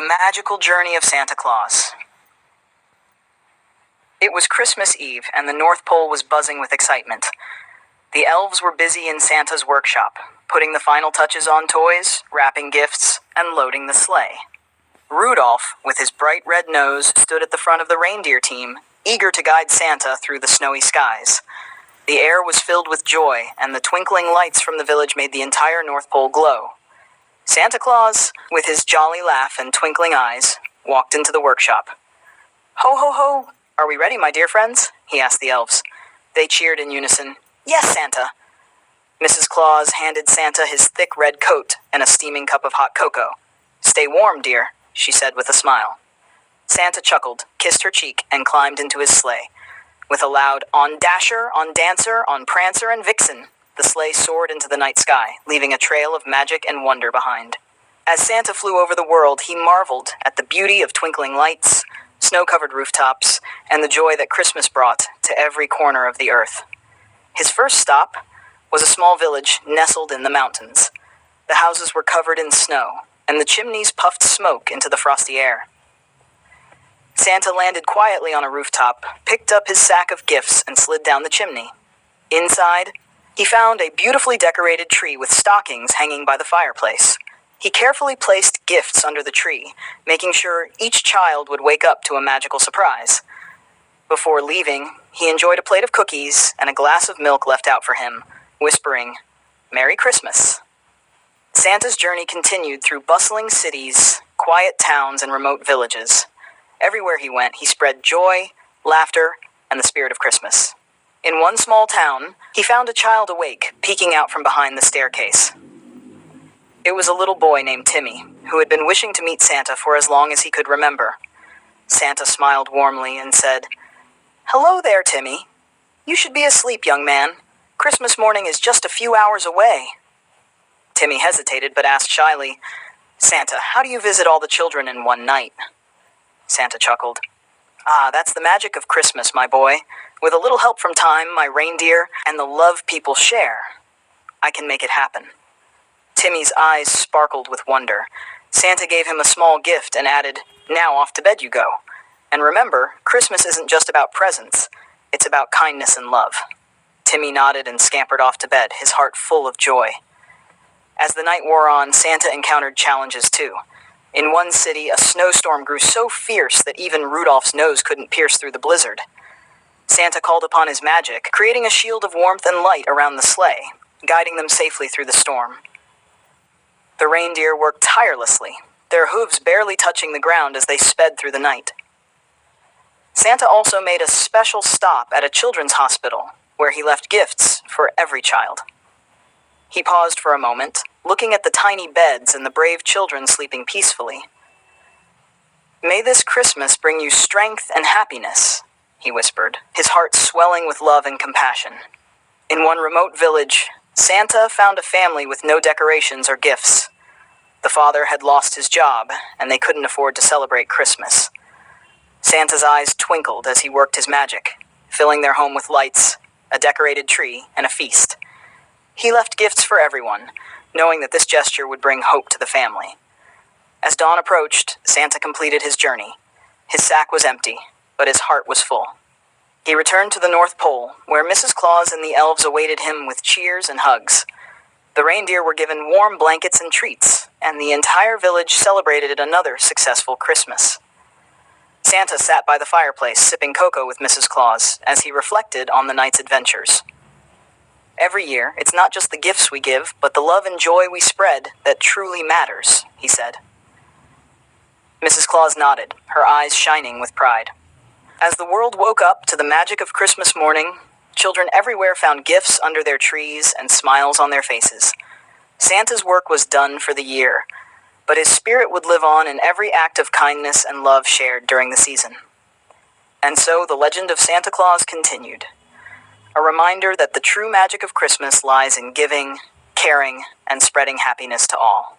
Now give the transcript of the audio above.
magical journey of Santa Claus. It was Christmas Eve, and the North Pole was buzzing with excitement. The elves were busy in Santa's workshop, putting the final touches on toys, wrapping gifts, and loading the sleigh. Rudolph, with his bright red nose, stood at the front of the reindeer team, eager to guide Santa through the snowy skies. The air was filled with joy, and the twinkling lights from the village made the entire North Pole glow. Santa Claus, with his jolly laugh and twinkling eyes, walked into the workshop. "Ho, ho, ho! Are we ready, my dear friends?" he asked the elves. They cheered in unison, "Yes, Santa!" Mrs. Claus handed Santa his thick red coat and a steaming cup of hot cocoa. "Stay warm, dear," she said with a smile. Santa chuckled, kissed her cheek, and climbed into his sleigh. With a loud "On Dasher, on Dancer, on Prancer and Vixen," the sleigh soared into the night sky, leaving a trail of magic and wonder behind. As Santa flew over the world, he marveled at the beauty of twinkling lights, snow-covered rooftops, and the joy that Christmas brought to every corner of the earth. His first stop was a small village nestled in the mountains. The houses were covered in snow, and the chimneys puffed smoke into the frosty air. Santa landed quietly on a rooftop, picked up his sack of gifts, and slid down the chimney. Inside, he found a beautifully decorated tree with stockings hanging by the fireplace. He carefully placed gifts under the tree, making sure each child would wake up to a magical surprise. Before leaving, he enjoyed a plate of cookies and a glass of milk left out for him, whispering, "Merry Christmas." Santa's journey continued through bustling cities, quiet towns, and remote villages. Everywhere he went, he spread joy, laughter, and the spirit of Christmas. In one small town, he found a child awake, peeking out from behind the staircase. It was a little boy named Timmy, who had been wishing to meet Santa for as long as he could remember. Santa smiled warmly and said, "Hello there, Timmy. You should be asleep, young man. Christmas morning is just a few hours away." Timmy hesitated but asked shyly, "Santa, how do you visit all the children in one night?" Santa chuckled. That's the magic of Christmas, my boy. With a little help from time, my reindeer, and the love people share, I can make it happen." Timmy's eyes sparkled with wonder. Santa gave him a small gift and added, "Now off to bed you go. And remember, Christmas isn't just about presents. It's about kindness and love." Timmy nodded and scampered off to bed, his heart full of joy. As the night wore on, Santa encountered challenges too. In one city, a snowstorm grew so fierce that even Rudolph's nose couldn't pierce through the blizzard. Santa called upon his magic, creating a shield of warmth and light around the sleigh, guiding them safely through the storm. The reindeer worked tirelessly, their hooves barely touching the ground as they sped through the night. Santa also made a special stop at a children's hospital, where he left gifts for every child. He paused for a moment, looking at the tiny beds and the brave children sleeping peacefully. "May this Christmas bring you strength and happiness," he whispered, his heart swelling with love and compassion. In one remote village, Santa found a family with no decorations or gifts. The father had lost his job, and they couldn't afford to celebrate Christmas. Santa's eyes twinkled as he worked his magic, filling their home with lights, a decorated tree, and a feast. He left gifts for everyone, knowing that this gesture would bring hope to the family. As dawn approached, Santa completed his journey. His sack was empty, but his heart was full. He returned to the North Pole, where Mrs. Claus and the elves awaited him with cheers and hugs. The reindeer were given warm blankets and treats, and the entire village celebrated another successful Christmas. Santa sat by the fireplace, sipping cocoa with Mrs. Claus, as he reflected on the night's adventures. "Every year, it's not just the gifts we give, but the love and joy we spread that truly matters," he said. Mrs. Claus nodded, her eyes shining with pride. As the world woke up to the magic of Christmas morning, children everywhere found gifts under their trees and smiles on their faces. Santa's work was done for the year, but his spirit would live on in every act of kindness and love shared during the season. And so the legend of Santa Claus continued. A reminder that the true magic of Christmas lies in giving, caring, and spreading happiness to all.